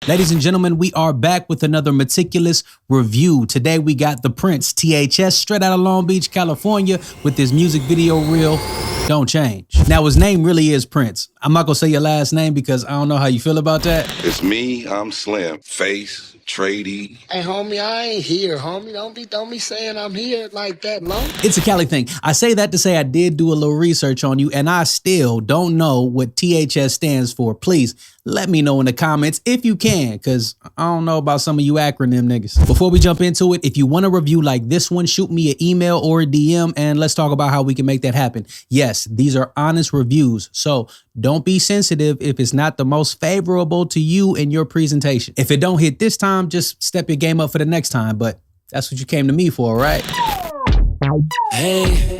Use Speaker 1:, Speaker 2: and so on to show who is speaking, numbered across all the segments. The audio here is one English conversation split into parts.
Speaker 1: Ladies and gentlemen, we are back with another Meticulous review. Today we got Tha Prince THS straight out of Long Beach, California with his music video reel, Don't Change. Now his name really is Prince. I'm not gonna say your last name because I don't know how you feel about that.
Speaker 2: It's me, I'm Slim. Face, Tradie.
Speaker 3: Hey, homie, I ain't here, homie. Don't be saying I'm here like that, no.
Speaker 1: It's a Cali thing. I say that to say I did do a little research on you and I still don't know what THS stands for. Please let me know in the comments if you can, because I don't know about some of you acronym niggas. Before we jump into it, if you want a review like this one, shoot me an email or a DM and let's talk about how we can make that happen. Yes, these are honest reviews, so don't be sensitive if it's not the most favorable to you in your presentation. If it don't hit this time, just step your game up for the next time, but that's what you came to me for, right?
Speaker 4: Hey,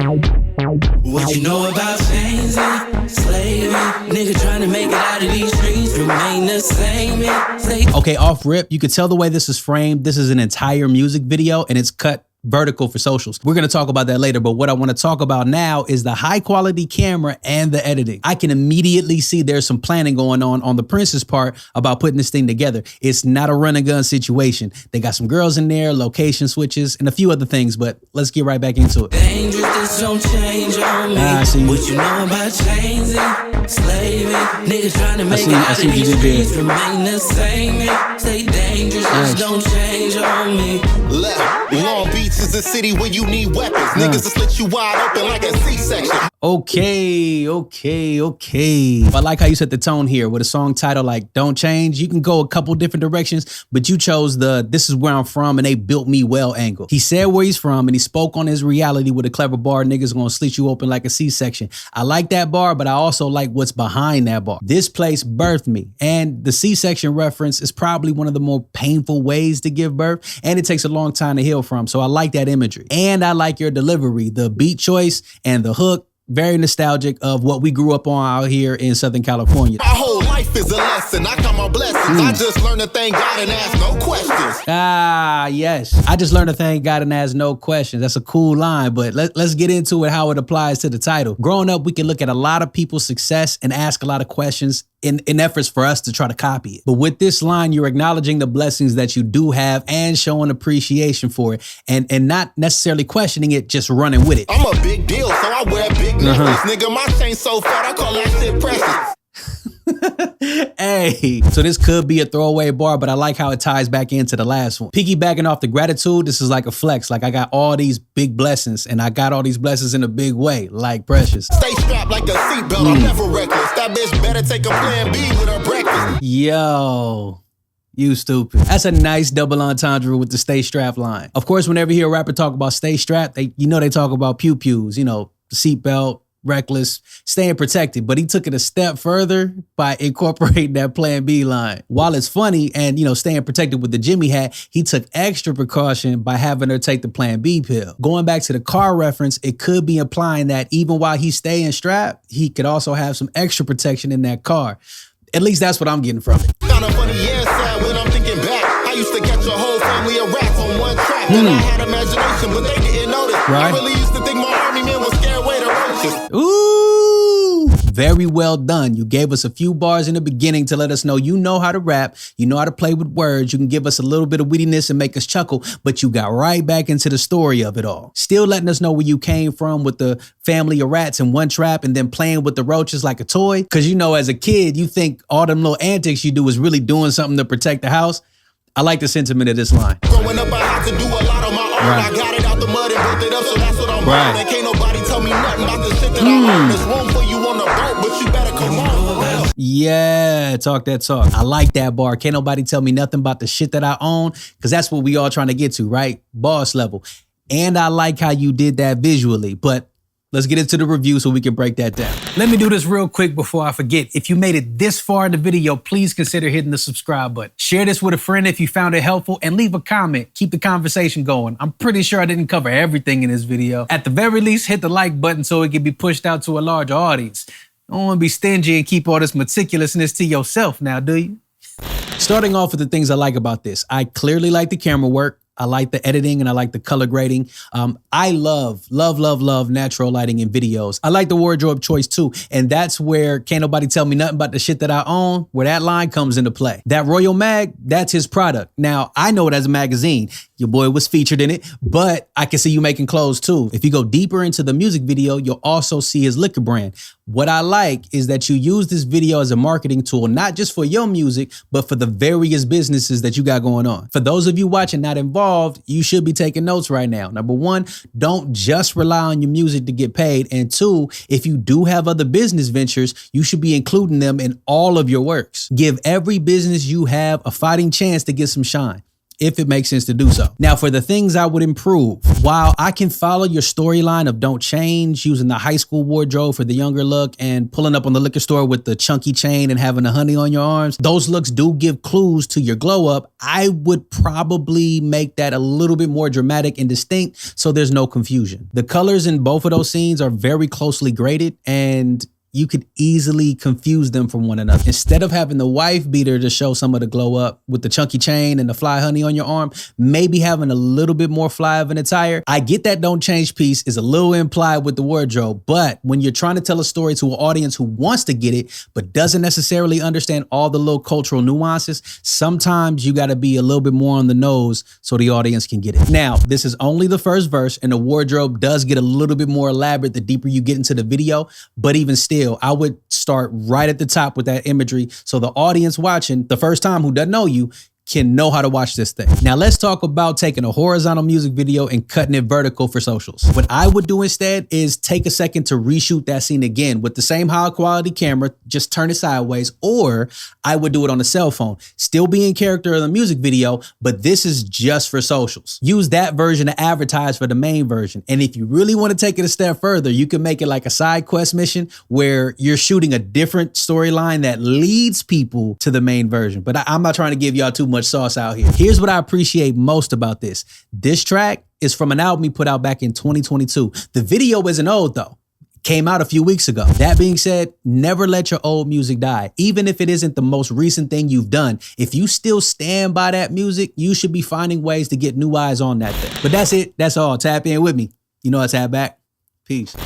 Speaker 4: what you know about chains and slavery? Nigga trying to make it out of these streets, remain the same.
Speaker 1: Okay, off rip, you could tell the way this is framed. This is an entire music video and it's cut vertical for socials. We're gonna talk about that later, but what I wanna talk about now is the high quality camera and the editing. I can immediately see there's some planning going on the Prince's part about putting this thing together. It's not a run and gun situation. They got some girls in there, location switches, and a few other things, but let's get right back into it.
Speaker 4: Dangerous, this don't change on me.
Speaker 1: I see.
Speaker 4: What you know about chains and slavery? Nigga trying to make it out of
Speaker 1: what you
Speaker 4: these
Speaker 1: did there.
Speaker 4: streets, remain the same. Stay dangerous, this don't change on me.
Speaker 5: Left. Long Beach is a city where you need weapons. Niggas will slit you wide open like a C-section.
Speaker 1: Okay. I like how you set the tone here with a song title like Don't Change. You can go a couple different directions, but you chose the this is where I'm from and they built me well angle. He said where he's from and he spoke on his reality with a clever bar, niggas gonna slit you open like a C-section. I like that bar, but I also like what's behind that bar. This place birthed me, and the C-section reference is probably one of the more painful ways to give birth, and it takes a long time to heal from, so I like that imagery. And I like your delivery, the beat choice and the hook, very nostalgic of what we grew up on out here in Southern California.
Speaker 5: My whole life is a lesson. I count my blessings. I just learned to thank God and ask no questions.
Speaker 1: Ah, yes. I just learned to thank God and ask no questions. That's a cool line, but let's get into it, how it applies to the title. Growing up, we can look at a lot of people's success and ask a lot of questions in efforts for us to try to copy it. But with this line, you're acknowledging the blessings that you do have and showing appreciation for it and not necessarily questioning it, just running with it.
Speaker 5: I'm a big deal, so I wear big necklace. Nigga, my chain so fat, I call that shit precious.
Speaker 1: Hey, so this could be a throwaway bar, but I like how it ties back into the last one. Piggybacking off the gratitude, this is like a flex. Like I got all these big blessings and I got all these blessings in a big way, like Precious.
Speaker 5: Stay strapped like a seatbelt, I'm never reckless. That bitch better take a plan B with her breakfast.
Speaker 1: Yo. You stupid. That's a nice double entendre with the stay strapped line. Of course, whenever you hear a rapper talk about stay strapped, they talk about pew-pews, seatbelt, reckless, staying protected. But he took it a step further by incorporating that plan B line. While it's funny and, staying protected with the Jimmy hat, he took extra precaution by having her take the plan B pill. Going back to the car reference, it could be implying that even while he's staying strapped, he could also have some extra protection in that car. At least that's what I'm getting from it.
Speaker 5: Kinda funny, yeah, sad when I'm thinking back. I used to catch a whole family of rats on one track. And I had imagination, but they didn't notice.
Speaker 1: Right.
Speaker 5: I really used to think my army men was scared away the roaches.
Speaker 1: Ooh, very well done. You gave us a few bars in the beginning to let us know you know how to rap, you know how to play with words, you can give us a little bit of wittiness and make us chuckle, but you got right back into the story of it all. Still letting us know where you came from with the family of rats in one trap and then playing with the roaches like a toy. Because as a kid, you think all them little antics you do is really doing something to protect the house. I like the sentiment of this line.
Speaker 5: Growing up, I had to do a lot on my own.
Speaker 1: Right.
Speaker 5: I got it out the mud and built it up, so that's what I'm
Speaker 1: Right.
Speaker 5: on. And can't nobody tell me nothing about the shit that I own. There's room for you on the boat, but you better come on.
Speaker 1: Yeah, talk that talk. I like that bar. Can't nobody tell me nothing about the shit that I own, because that's what we all trying to get to, right? Boss level. And I like how you did that visually, but let's get into the review so we can break that down. Let me do this real quick before I forget. If you made it this far in the video, please consider hitting the subscribe button. Share this with a friend if you found it helpful and leave a comment. Keep the conversation going. I'm pretty sure I didn't cover everything in this video. At the very least, hit the like button so it can be pushed out to a larger audience. Don't want to be stingy and keep all this meticulousness to yourself now, do you? Starting off with the things I like about this. I clearly like the camera work. I like the editing and I like the color grading. I love natural lighting in videos. I like the wardrobe choice too. And that's where can't nobody tell me nothing about the shit that I own, where that line comes into play. That Royal Mag, that's his product. Now, I know it as a magazine. Your boy was featured in it, but I can see you making clothes too. If you go deeper into the music video, you'll also see his liquor brand. What I like is that you use this video as a marketing tool, not just for your music, but for the various businesses that you got going on. For those of you watching not involved, you should be taking notes right now. Number one, don't just rely on your music to get paid. And two, if you do have other business ventures, you should be including them in all of your works. Give every business you have a fighting chance to get some shine, if it makes sense to do so. Now, for the things I would improve, while I can follow your storyline of don't change, using the high school wardrobe for the younger look and pulling up on the liquor store with the chunky chain and having a honey on your arms, those looks do give clues to your glow up. I would probably make that a little bit more dramatic and distinct so there's no confusion. The colors in both of those scenes are very closely graded and you could easily confuse them from one another. Instead of having the wife beater to show some of the glow up with the chunky chain and the fly honey on your arm, maybe having a little bit more fly of an attire. I get that don't change piece is a little implied with the wardrobe, but when you're trying to tell a story to an audience who wants to get it, but doesn't necessarily understand all the little cultural nuances, sometimes you gotta be a little bit more on the nose so the audience can get it. Now, this is only the first verse and the wardrobe does get a little bit more elaborate the deeper you get into the video, but even still, I would start right at the top with that imagery so the audience watching the first time who doesn't know you can know how to watch this thing. Now let's talk about taking a horizontal music video and cutting it vertical for socials. What I would do instead is take a second to reshoot that scene again with the same high quality camera, just turn it sideways, or I would do it on a cell phone. Still be in character of the music video, but this is just for socials. Use that version to advertise for the main version. And if you really want to take it a step further, you can make it like a side quest mission where you're shooting a different storyline that leads people to the main version. But I'm not trying to give y'all too much sauce out here. Here's what I appreciate most about this. This track is from an album he put out back in 2022. The video isn't old though. It came out a few weeks ago. That being said, never let your old music die. Even if it isn't the most recent thing you've done, if you still stand by that music, you should be finding ways to get new eyes on that thing. But that's it. That's all. Tap in with me. You know I tap back. Peace.